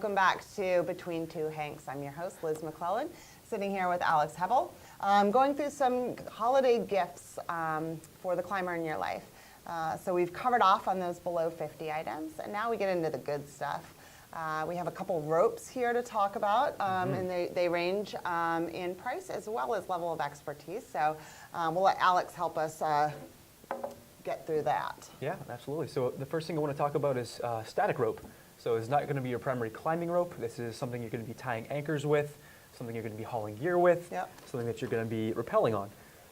welcome back to Between Two Hanks. I'm your host, Liz McClellan, sitting here with Alex Hebel, going through some holiday gifts for the climber in your life. So we've covered off on those below 50 items, and now we get into the good stuff. We have a couple ropes here to talk about, and they range in price as well as level of expertise. So we'll let Alex help us get through that. Yeah, absolutely. So the first thing I want to talk about is static rope. So it's not going to be your primary climbing rope. This is something you're going to be tying anchors with, something you're going to be hauling gear with, something that you're going to be rappelling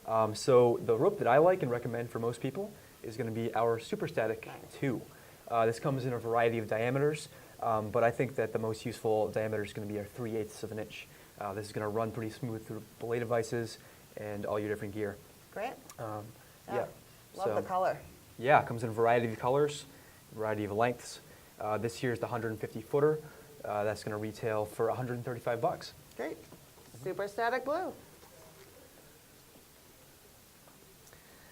on. So the rope that I like and recommend for most people is going to be our Super Static 2. This comes in a variety of diameters, but I think that the most useful diameter is going to be our 3/8 of an inch. This is going to run pretty smooth through belay devices and all your different gear. Great. Yeah. Love the color. Yeah, it comes in a variety of colors, variety of lengths. This here is the 150 footer. That's going to retail for $135. Great. Super Static Blue.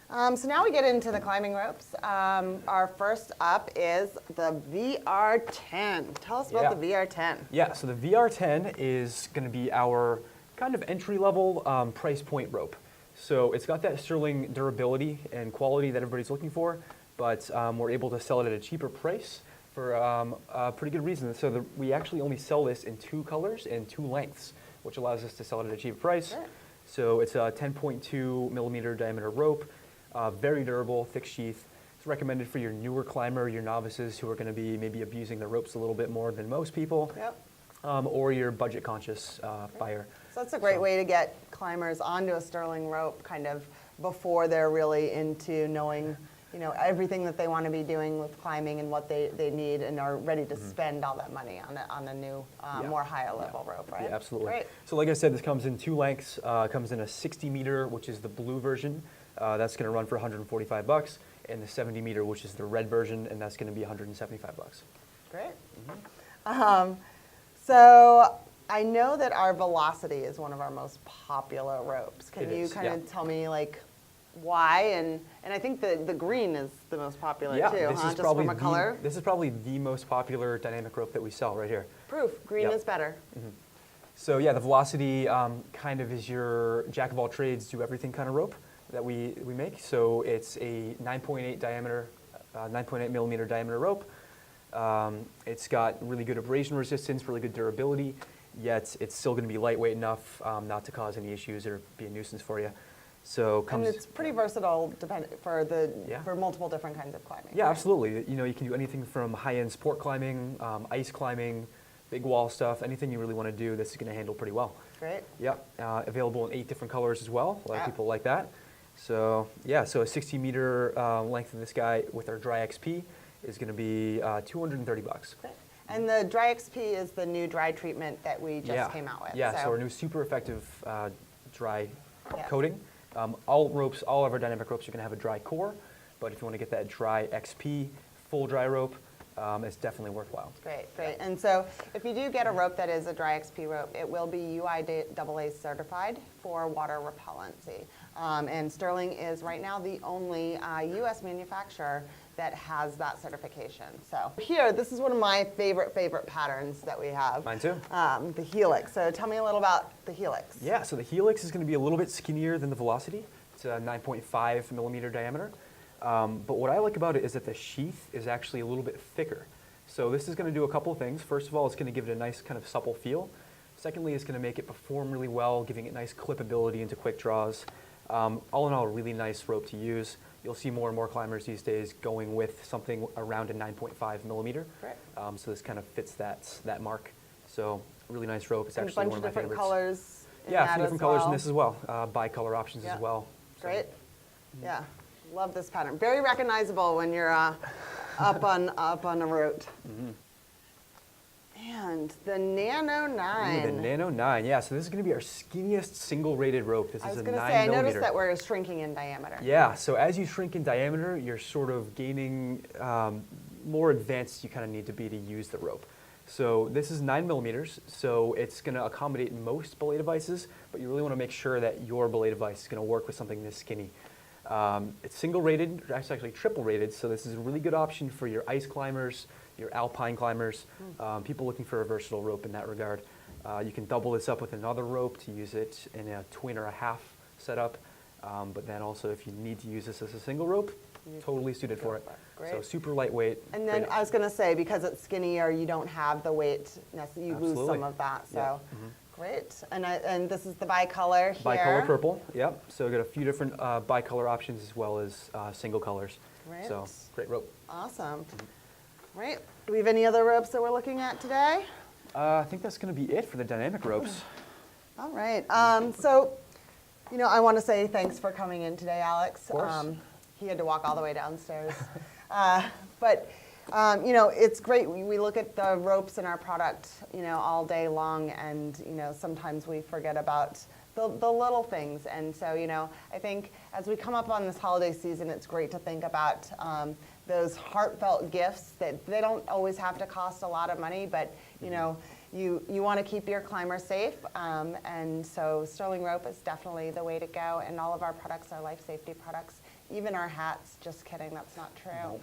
So now we get into the climbing ropes. Our first up is the VR10. Tell us about the VR10. Yeah, so the VR10 is going to be our kind of entry-level price point rope. So it's got that sterling durability and quality that everybody's looking for, but we're able to sell it at a cheaper price for a pretty good reason. So we actually only sell this in 2 colors and 2 lengths, which allows us to sell it at a cheaper price. Sure. So it's a 10.2 millimeter diameter rope, very durable, thick sheath. It's recommended for your newer climber, your novices who are going to be maybe abusing the ropes a little bit more than most people, or your budget conscious buyer. So that's a great way to get climbers onto a sterling rope kind of before they're really into knowing, you know, everything that they want to be doing with climbing and what they need and are ready to spend all that money on a new, more higher level rope, right? Yeah, absolutely. Great. So like I said, this comes in 2 lengths. It comes in a 60 meter, which is the blue version. That's going to run for $145, and the 70 meter, which is the red version, and that's going to be $175. Great. So I know that our Velocity is one of our most popular ropes. Can you kind of tell me like why? And I think the green is the most popular too, just from a color. This is probably the most popular dynamic rope that we sell right here. Proof, green is better. So yeah, the Velocity kind of is your jack of all trades, do everything kind of rope that we make. So it's a 9.8 diameter, 9.8 millimeter diameter rope. It's got really good abrasion resistance, really good durability, yet it's still going to be lightweight enough not to cause any issues or be a nuisance for you. So and it's pretty versatile for multiple different kinds of climbing. Yeah, absolutely. You know, you can do anything from high-end sport climbing, ice climbing, big wall stuff, anything you really want to do, this is going to handle pretty well. Great. Yeah, available in 8 different colors as well. A lot of people like that. So yeah, so a 60 meter length of this guy with our Dry XP is going to be $230. Great. And the Dry XP is the new dry treatment that we just came out with. Yeah, so our new super effective dry coating. All of our dynamic ropes are going to have a dry core, but if you want to get that Dry XP full dry rope, it's definitely worthwhile. Great. And so if you do get a rope that is a Dry XP rope, it will be UIAA certified for water repellency. And Sterling is right now the only U.S. manufacturer that has that certification. So here, this is one of my favorite patterns that we have. Mine too. The Helix. So tell me a little about the Helix. Yeah, so the Helix is going to be a little bit skinnier than the Velocity. It's a 9.5 millimeter diameter. But what I like about it is that the sheath is actually a little bit thicker. So this is going to do a couple of things. First of all, it's going to give it a nice kind of supple feel. Secondly, it's going to make it perform really well, giving it nice clippability into quick draws. All in all, a really nice rope to use. You'll see more and more climbers these days going with something around a 9.5 millimeter. Right. So this kind of fits that mark. So really nice rope. It's actually one of my favorites. A bunch of different colors. Yeah, a few different colors in this as well. Bi-color options as well. So. Great. Yeah, love this pattern. Very recognizable when you're up on a route. And the Nano 9. Ooh, the Nano 9, yeah. So this is going to be our skinniest single-rated rope. This is a 9 millimeter. I noticed that we're shrinking in diameter. Yeah, so as you shrink in diameter, you're sort of gaining more advanced you kind of need to be to use the rope. So this is 9 millimeters, so it's going to accommodate most belay devices, but you really want to make sure that your belay device is going to work with something this skinny. It's single rated, it's actually triple rated, so this is a really good option for your ice climbers, your alpine climbers, people looking for a versatile rope in that regard. You can double this up with another rope to use it in a twin or a half setup, but then also if you need to use this as a single rope, totally suited for it. Great. So super lightweight. And then I was going to say, because it's skinnier, you don't have the weight, you lose Absolutely. some of that. So Yeah. great. And this is the bicolor here. Bicolor purple, yep. So we've got a few different bicolor options as well as single colors. Great. So great rope. Awesome. Great. Do we have any other ropes that we're looking at today? I think that's going to be it for the dynamic ropes. All right. So, I want to say thanks for coming in today, Alex. Of course. He had to walk all the way downstairs. But it's great. We look at the ropes in our product, all day long, and, sometimes we forget about the little things. And so, I think as we come up on this holiday season, it's great to think about those heartfelt gifts that they don't always have to cost a lot of money, but, you want to keep your climber safe. And so Sterling Rope is definitely the way to go. And all of our products are life safety products. Even our hats, just kidding, that's not true.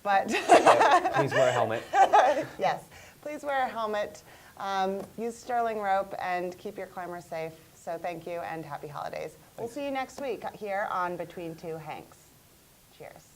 But Please wear a helmet. yes, please wear a helmet, use Sterling Rope, and keep your climber safe. So thank you and happy holidays. We'll see you next week here on Between Two Hanks. Cheers.